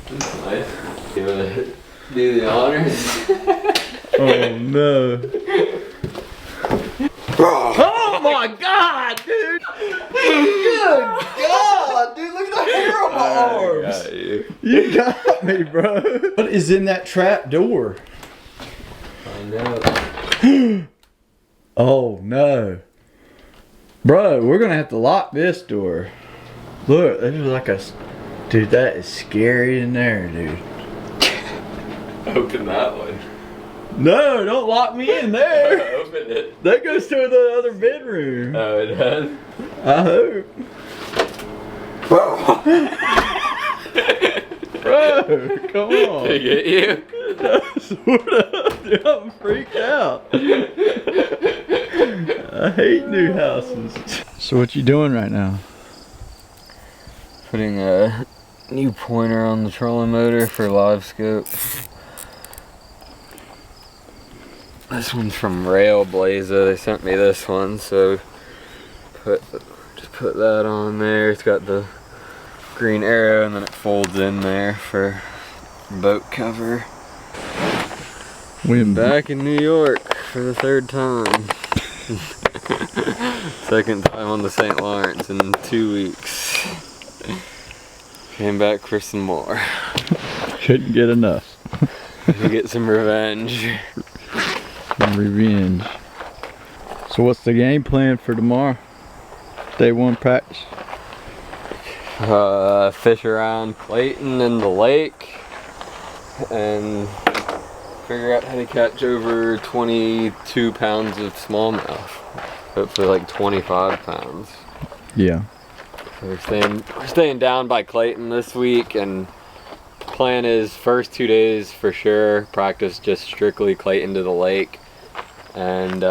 That's nice. You wanna do the honors? Oh no. Oh my god, dude! Good god, dude, look at the hair on my arms! Got you. You got me, bro. What is in that trap door? Find out. Oh no. Bro, we're gonna have to lock this door. Look, there's like a... Dude, that is scary in there, dude. Open that one. No, don't lock me in there. Open it. That goes to the other bedroom. Oh, it does? I hope. Bro, come on. Did I get you? What up? Dude, I'm freaked out. I hate new houses. So what you doing right now? Putting a new pointer on the trolling motor for live scope. This one's from Rail Blazer. They sent me this one, so just put that on there. It's got the green arrow and then it folds in there for boat cover. We Back in New York for the third time. Second time on the St. Lawrence in 2 weeks. Came back for some more. couldn't get enough. To get some revenge. Revenge. So what's the game plan for tomorrow? Day one practice? Fish around Clayton and the lake and figure out how to catch over 22 pounds of smallmouth. Hopefully like 25 pounds. Yeah. We're staying down by Clayton this week, and plan is first 2 days for sure practice just strictly Clayton to the lake, and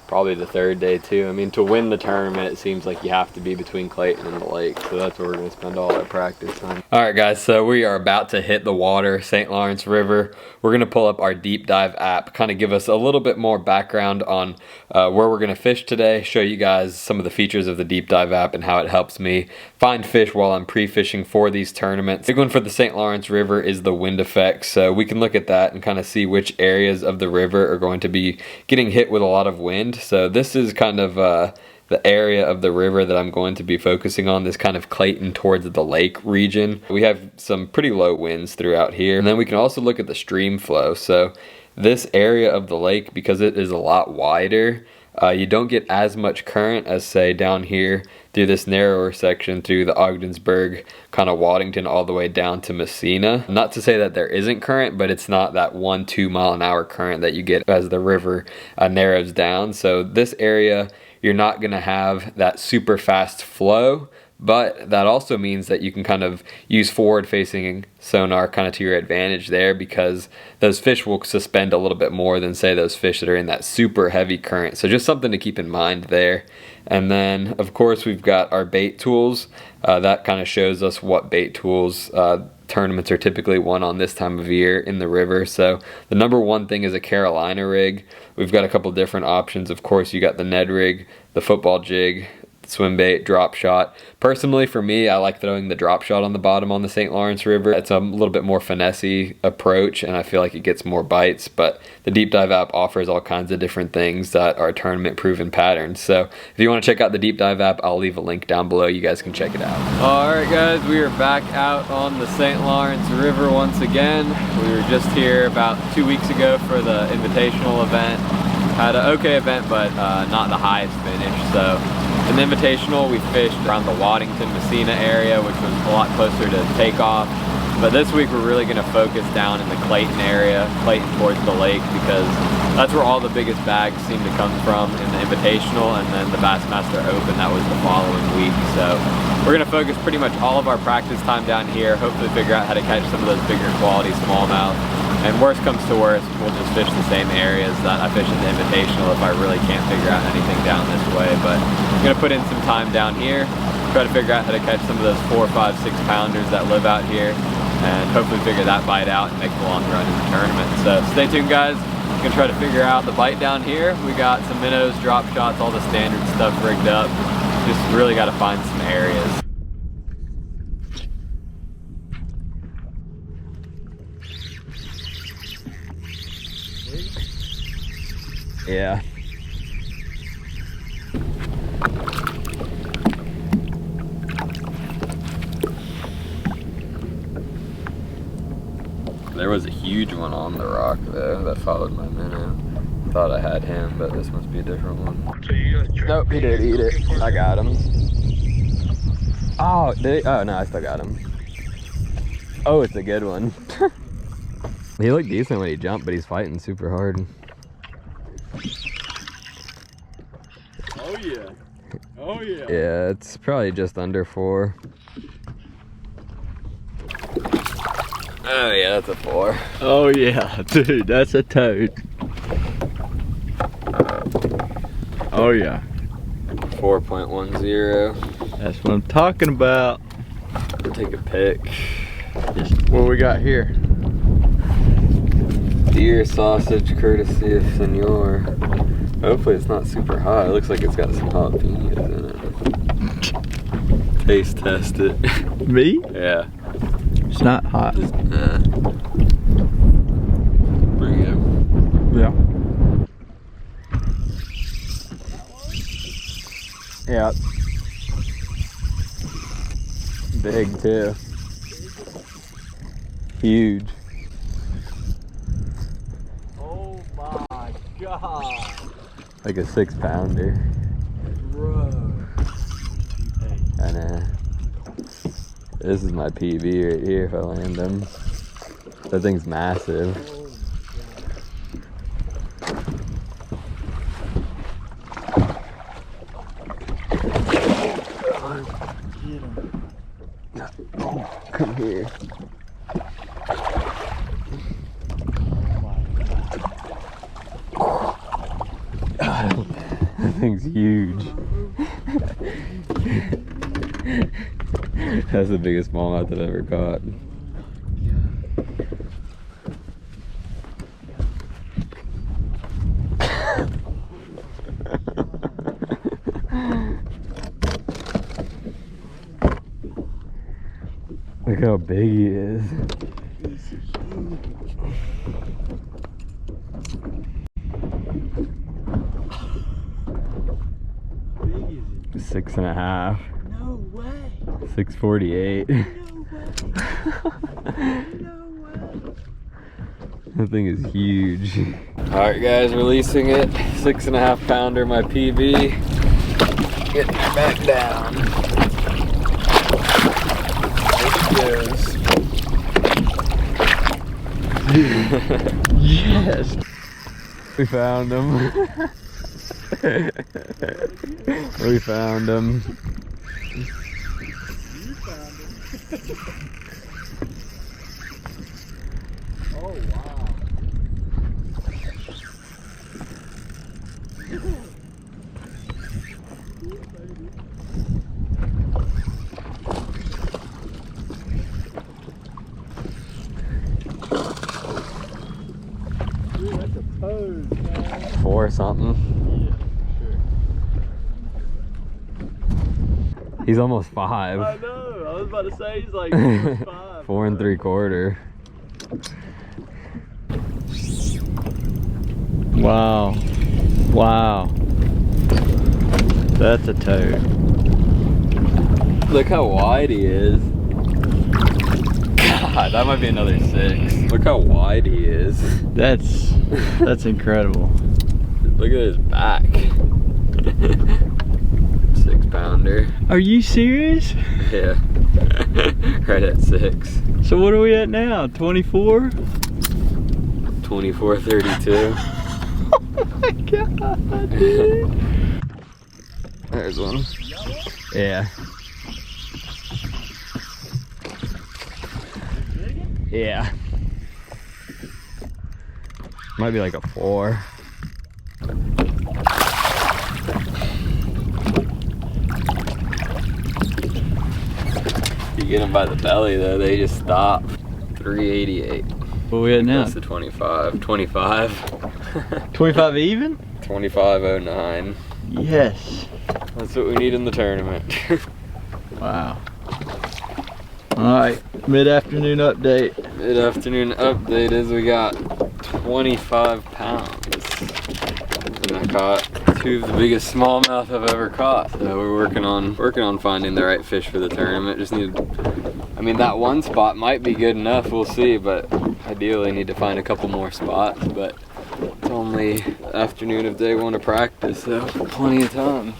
probably the third day too. I mean, to win the tournament, it seems like you have to be between Clayton and the lake, so that's where we're going to spend all our practice on. Alright guys, so we are about to hit the water, St. Lawrence River. We're going to pull up our deep dive app, kind of give us a little bit more background on where we're going to fish today, show you guys some of the features of the deep dive app and how it helps me find fish while I'm pre-fishing for these tournaments. Big one for the St. Lawrence River is the wind effect, so we can look at that and kind of see which areas of the river are going to be getting hit with a lot of wind. So this is kind of the area of the river that I'm going to be focusing on, this kind of Clayton towards the lake region. We have some pretty low winds throughout here, and then we can also look at the stream flow. So this area of the lake, because it is a lot wider, you don't get as much current as say down here through this narrower section through the Ogdensburg, kind of Waddington all the way down to Messina. Not to say that there isn't current, but it's not that 1-2 mile an hour current that you get as the river narrows down. So this area, you're not going to have that super fast flow, but that also means that you can kind of use forward facing sonar kind of to your advantage there, because those fish will suspend a little bit more than say those fish that are in that super heavy current. So just something to keep in mind there. And then of course we've got our bait tools. That kind of shows us what bait tools tournaments are typically won on this time of year in the river. So the number one thing is a Carolina rig. We've got a couple different options. Of course, you got the Ned rig, the football jig, swim bait, drop shot. Personally, for me, I like throwing the drop shot on the bottom on the St. Lawrence River. It's a little bit more finessey approach, and I feel like it gets more bites, but the Deep Dive app offers all kinds of different things that are tournament proven patterns. So if you want to check out the Deep Dive app, I'll leave a link down below. You guys can check it out. Alright guys, we are back out on the St. Lawrence River once again. We were just here about 2 weeks ago for the Invitational event. Had an okay event, but not the highest finish. So in the Invitational, we fished around the Waddington, Messina area, which was a lot closer to takeoff. But this week we're really going to focus down in the Clayton area, Clayton towards the lake, because that's where all the biggest bags seem to come from in the Invitational, and then the Bassmaster Open, that was the following week. So we're going to focus pretty much all of our practice time down here, hopefully figure out how to catch some of those bigger quality smallmouth. And worst comes to worst, we'll just fish the same areas that I fish in the Invitational if I really can't figure out anything down this way. But I'm going to put in some time down here, try to figure out how to catch some of those 4, 5, 6 pounders that live out here, and hopefully figure that bite out and make the long run in the tournament. So stay tuned guys, I'm going to try to figure out the bite down here. We got some minnows, drop shots, all the standard stuff rigged up. Just really got to find some areas. Yeah. There was a huge one on the rock though that followed my minnow. Thought I had him, but this must be a different one. Nope, he did eat it. I got him. Oh, did he? Oh no, I still got him. Oh, it's a good one. He looked decent when he jumped, but he's fighting super hard. Oh yeah. Oh yeah. Yeah, it's probably just under 4. Oh yeah, that's a 4. Oh yeah, dude, that's a toad. Oh yeah. 4.10. That's what I'm talking about. Take a pic. What we got here? Deer sausage courtesy of Senor. Hopefully it's not super hot. It looks like it's got some jalapenos in it. Taste test it. Me? Yeah. It's not hot. Yeah. Pretty good. Yeah. Yeah. Big too. Huge. Oh my god. Like a 6-pounder. Bro. I know. This is my PB right here if I land him. That thing's massive. Come here. God, that thing's huge. That's the biggest smallmouth I've ever caught. Look how big he is. 6.5. No way. 648. No way. No way. That thing is huge. Alright guys, releasing it. 6.5 pounder, my PB. Getting her back down. There she goes. Yes. We found him. We found him. You found him. Oh wow. Dude, that's a pose, man. 4 something. He's almost 5. I know. I was about to say he's like 5. 4 3/4. Wow. Wow. That's a toad. Look how wide he is. God, that might be another 6. Look how wide he is. That's incredible. Look at his back. 6-pounder. Are you serious? Yeah. Right at 6. So what are we at now? 24? 24.32. Oh my god, dude. There's one. Yeah. Yeah. Might be like a 4. You get them by the belly though, they just stop. 388. What are we at now? That's the 25. 25. 25 even? 25.09. Yes. That's what we need in the tournament. Wow. Alright, mid-afternoon update. Mid-afternoon update is we got 25 pounds. And I caught 2 of the biggest smallmouth I've ever caught. So we're working on finding the right fish for the tournament. Just need, I mean, that one spot might be good enough, we'll see, but ideally need to find a couple more spots. But it's only afternoon of day 1 of practice, so plenty of time.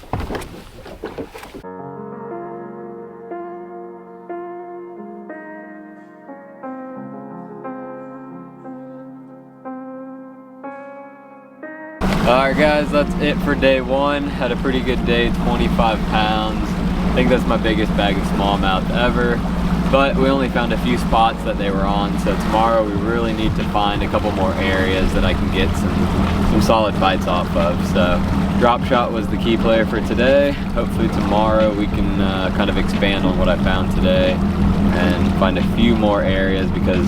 Alright guys, that's it for day 1. Had a pretty good day, 25 pounds. I think that's my biggest bag of smallmouth ever. But we only found a few spots that they were on, so tomorrow we really need to find a couple more areas that I can get some solid bites off of. So drop shot was the key player for today. Hopefully tomorrow we can kind of expand on what I found today and find a few more areas, because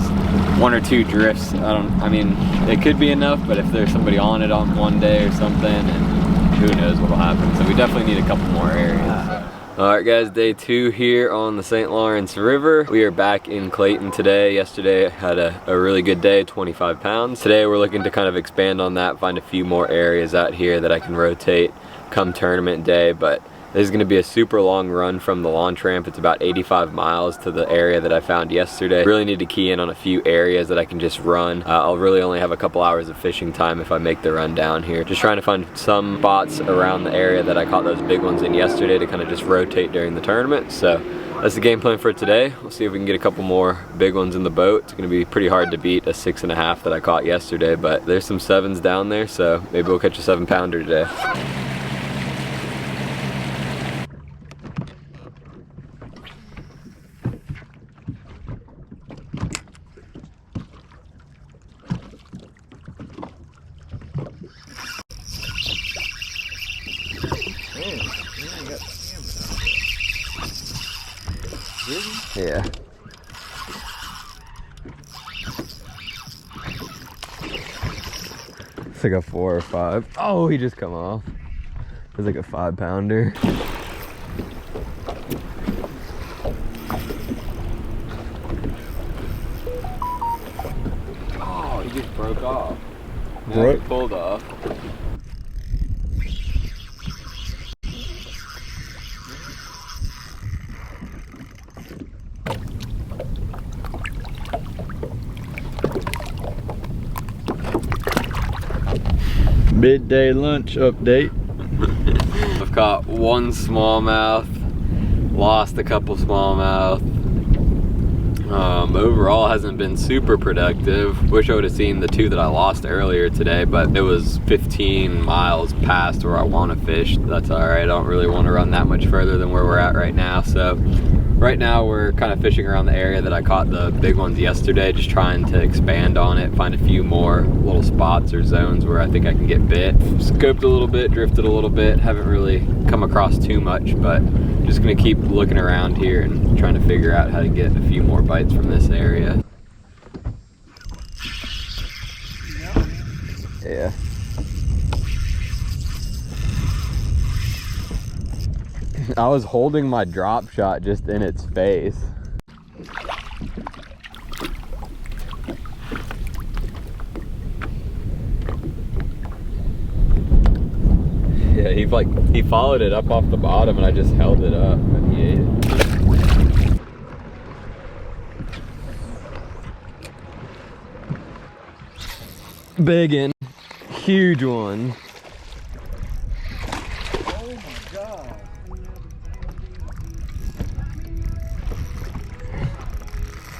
1 or 2 drifts, I mean, it could be enough, but if there's somebody on it on one day or something, and who knows what'll happen. So we definitely need a couple more areas. Alright guys, day 2 here on the St. Lawrence River. We are back in Clayton today. Yesterday I had a really good day, 25 pounds. Today we're looking to kind of expand on that, find a few more areas out here that I can rotate come tournament day. But this is going to be a super long run from the launch ramp. It's about 85 miles to the area that I found yesterday. Really need to key in on a few areas that I can just run. I'll really only have a couple hours of fishing time if I make the run down here. Just trying to find some spots around the area that I caught those big ones in yesterday to kind of just rotate during the tournament. So that's the game plan for today. We'll see if we can get a couple more big ones in the boat. It's going to be pretty hard to beat a 6.5 that I caught yesterday, but there's some 7s down there, so maybe we'll catch a 7-pounder today. Yeah. It's like a 4 or 5. Oh, he just come off. It's like a 5-pounder. Oh, he just broke off. Broke? He pulled off. Midday lunch update. I've caught 1 smallmouth, lost a couple smallmouth. Overall hasn't been super productive. Wish I would have seen the 2 that I lost earlier today, but it was 15 miles past where I want to fish. That's alright, I don't really want to run that much further than where we're at right now. So right now we're kind of fishing around the area that I caught the big ones yesterday, just trying to expand on it, find a few more little spots or zones where I think I can get bit. Scoped a little bit, drifted a little bit, haven't really come across too much, but just gonna keep looking around here and trying to figure out how to get a few more bites from this area. Yeah. I was holding my drop shot just in its face. Yeah, he followed it up off the bottom and I just held it up and he ate it. Biggin, huge one. Oh my God.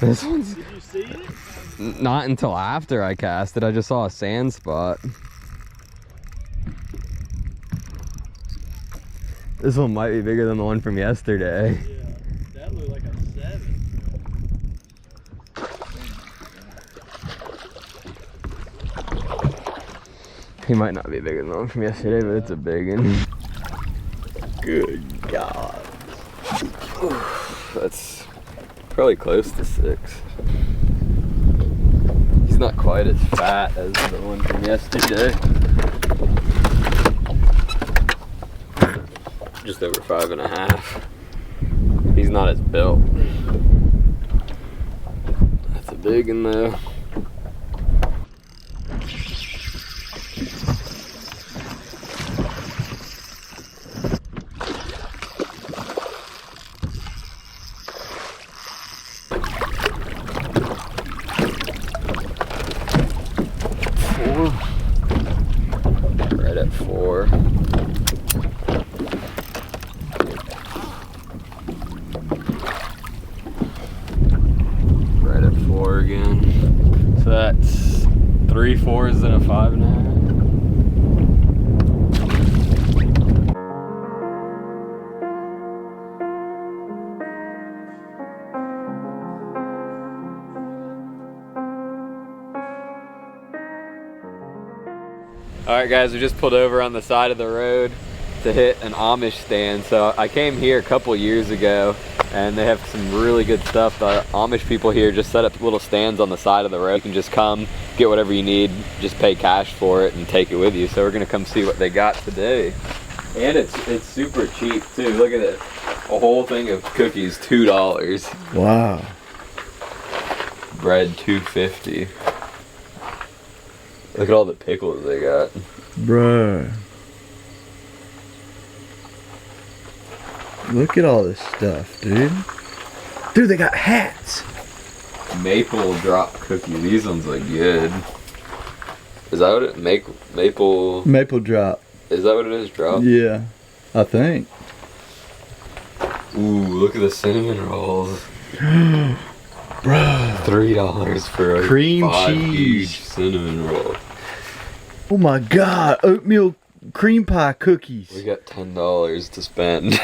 This one's... Did you see it? Not until after I cast it. I just saw a sand spot. This one might be bigger than the one from yesterday. Yeah, that looked like a 7. He might not be bigger than the one from yesterday, but it's a big one. Good God. That's probably close to 6. He's not quite as fat as the one from yesterday. just over 5.5. He's not as built. That's a big one though. Right at 4. Right at 4 again. So that's 3 4s and a 5.5. Alright guys, we just pulled over on the side of the road to hit an Amish stand. So I came here a couple years ago and they have some really good stuff. The Amish people here just set up little stands on the side of the road. You can just come, get whatever you need, just pay cash for it and take it with you. So we're gonna come see what they got today. And it's super cheap too. Look at it. A whole thing of cookies, $2. Wow. Bread, $2.50. Look at all the pickles they got. Bruh. Look at all this stuff, dude. Dude, they got hats. Maple drop cookie. These ones look good. Is that what it maple? Maple drop. Is that what it is? Drop? Yeah, I think. Ooh, look at the cinnamon rolls. Bro. $3 for a Cream 5 cheese. huge cinnamon roll. Oh my god, oatmeal cream pie cookies. We got $10 to spend.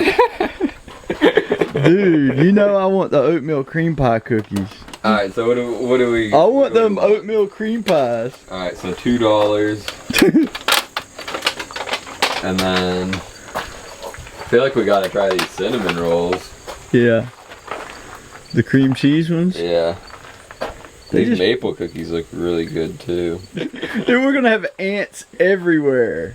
Dude, you know I want the oatmeal cream pie cookies. Alright, so what do we... I want them oatmeal cream pies. Alright, so $2. And then... I feel like we gotta try these cinnamon rolls. Yeah. The cream cheese ones? Yeah. They These just- maple cookies look really good too. Dude, we're gonna have ants everywhere.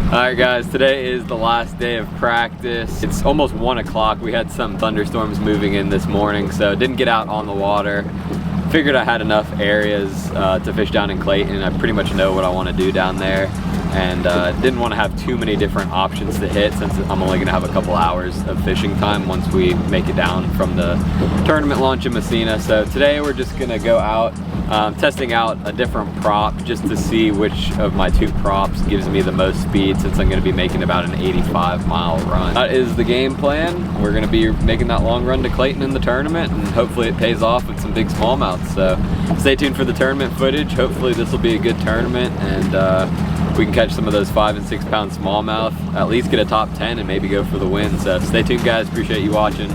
Alright guys, today is the last day of practice. It's almost 1 o'clock. We had some thunderstorms moving in this morning, so didn't get out on the water. Figured I had enough areas to fish down in Clayton. I pretty much know what I want to do down there. And didn't want to have too many different options to hit since I'm only going to have a couple hours of fishing time once we make it down from the tournament launch in Messina. So today we're just going to go out testing out a different prop just to see which of my 2 props gives me the most speed since I'm going to be making about an 85-mile run. That is the game plan. We're going to be making that long run to Clayton in the tournament and hopefully it pays off with some big smallmouths. So stay tuned for the tournament footage. Hopefully this will be a good tournament and we can catch some of those 5 and 6 pound smallmouth, at least get a top 10 and maybe go for the win. So stay tuned guys, appreciate you watching.